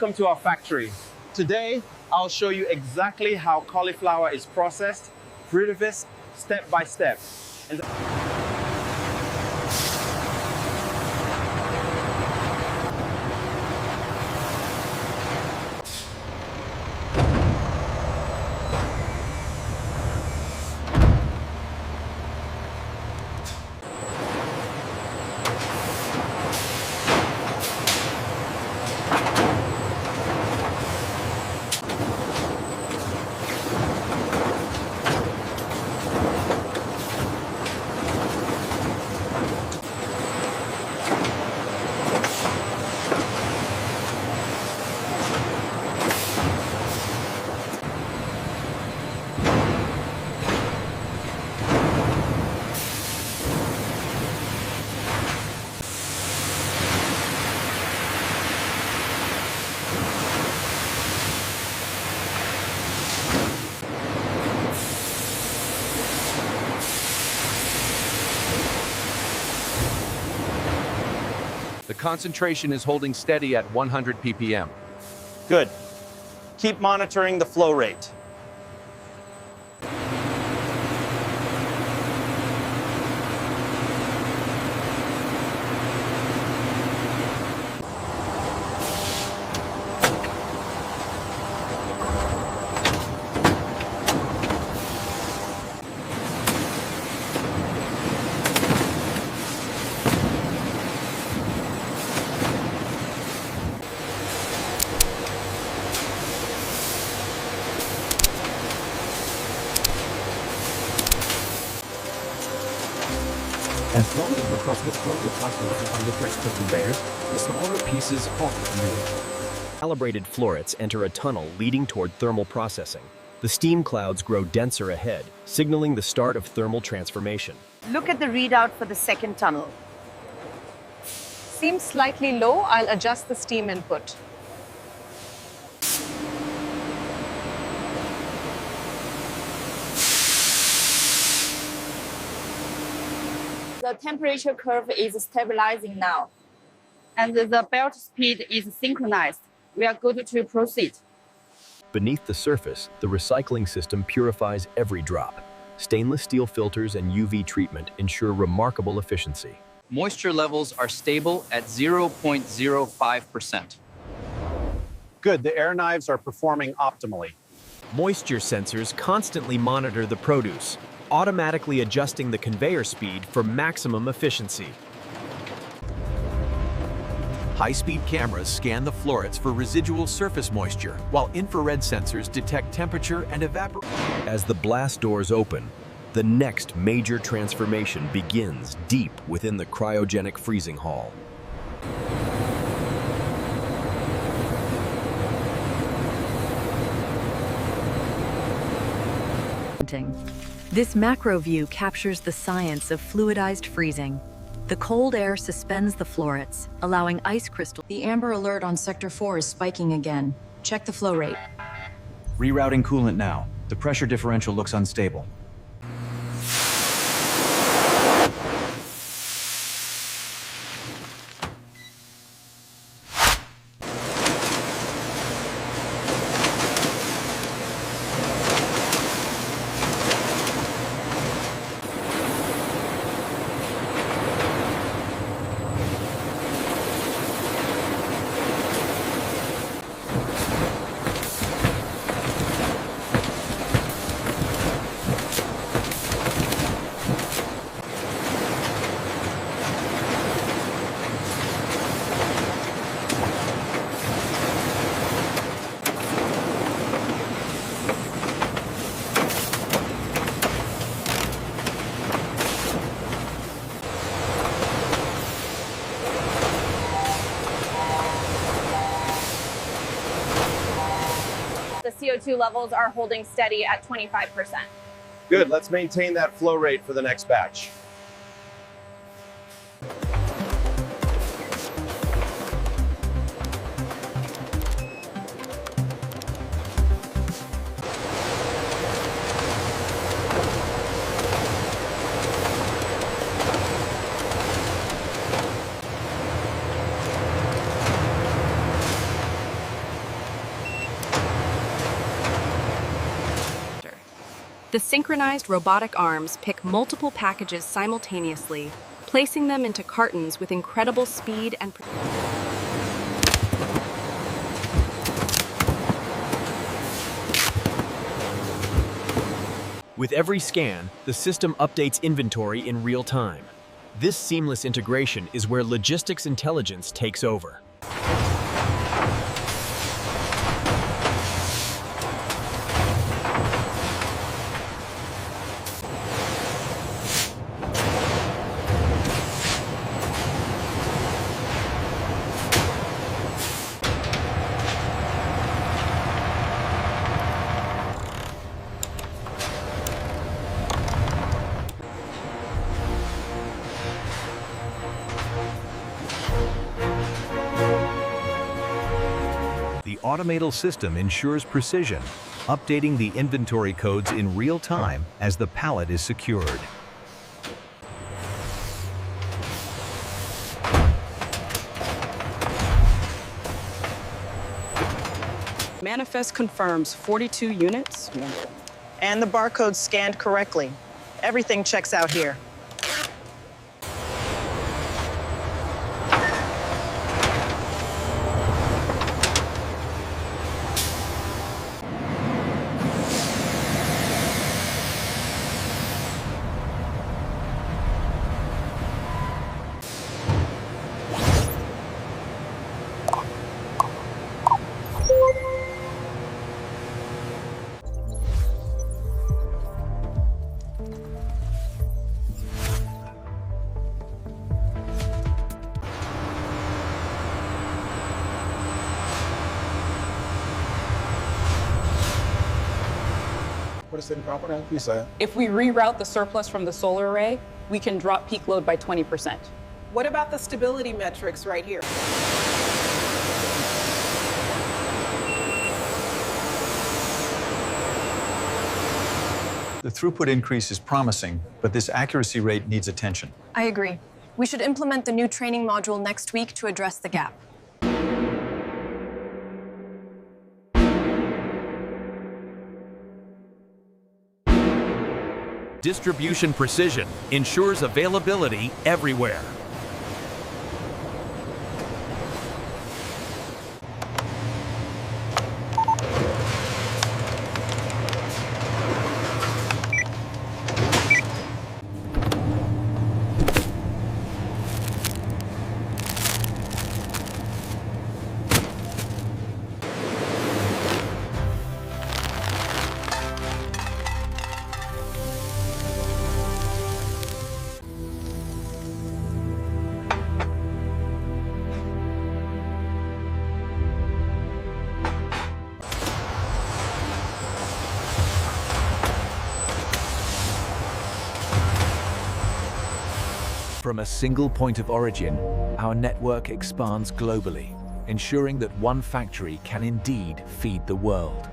Welcome to our factory. Today, I'll show you exactly how cauliflower is processed, fruitivis, step by step. The concentration is holding steady at 100 ppm. Good. Keep monitoring the flow rate. As long as the process flow is faster on the press of conveyors, the smaller pieces often move. Calibrated florets enter a tunnel leading toward thermal processing. The steam clouds grow denser ahead, signaling the start of thermal transformation. Look at the readout for the second tunnel. Seems slightly low. I'll adjust the steam input. The temperature curve is stabilizing now, and the belt speed is synchronized. We are good to proceed. Beneath the surface, the recycling system purifies every drop. Stainless steel filters and UV treatment ensure remarkable efficiency. Moisture levels are stable at 0.05%. Good, the air knives are performing optimally. Moisture sensors constantly monitor the produce, automatically adjusting the conveyor speed for maximum efficiency. High-speed cameras scan the florets for residual surface moisture, while infrared sensors detect temperature and evaporation. As the blast doors open, the next major transformation begins deep within the cryogenic freezing hall. This macro view captures the science of fluidized freezing. The cold air suspends the florets, allowing ice crystals. The amber alert on Sector 4 is spiking again. Check the flow rate. Rerouting coolant now. The pressure differential looks unstable. The CO2 levels are holding steady at 25%. Good, let's maintain that flow rate for the next batch. The synchronized robotic arms pick multiple packages simultaneously, placing them into cartons with incredible speed and With every scan, the system updates inventory in real time. This seamless integration is where logistics intelligence takes over. The automated system ensures precision, updating the inventory codes in real time as the pallet is secured. Manifest confirms 42 units. And the barcode scanned correctly. Everything checks out here. What is improper? You say? If we reroute the surplus from the solar array, we can drop peak load by 20%. What about the stability metrics right here? The throughput increase is promising, but this accuracy rate needs attention. I agree. We should implement the new training module next week to address the gap. Distribution precision ensures availability everywhere. From a single point of origin, our network expands globally, ensuring that one factory can indeed feed the world.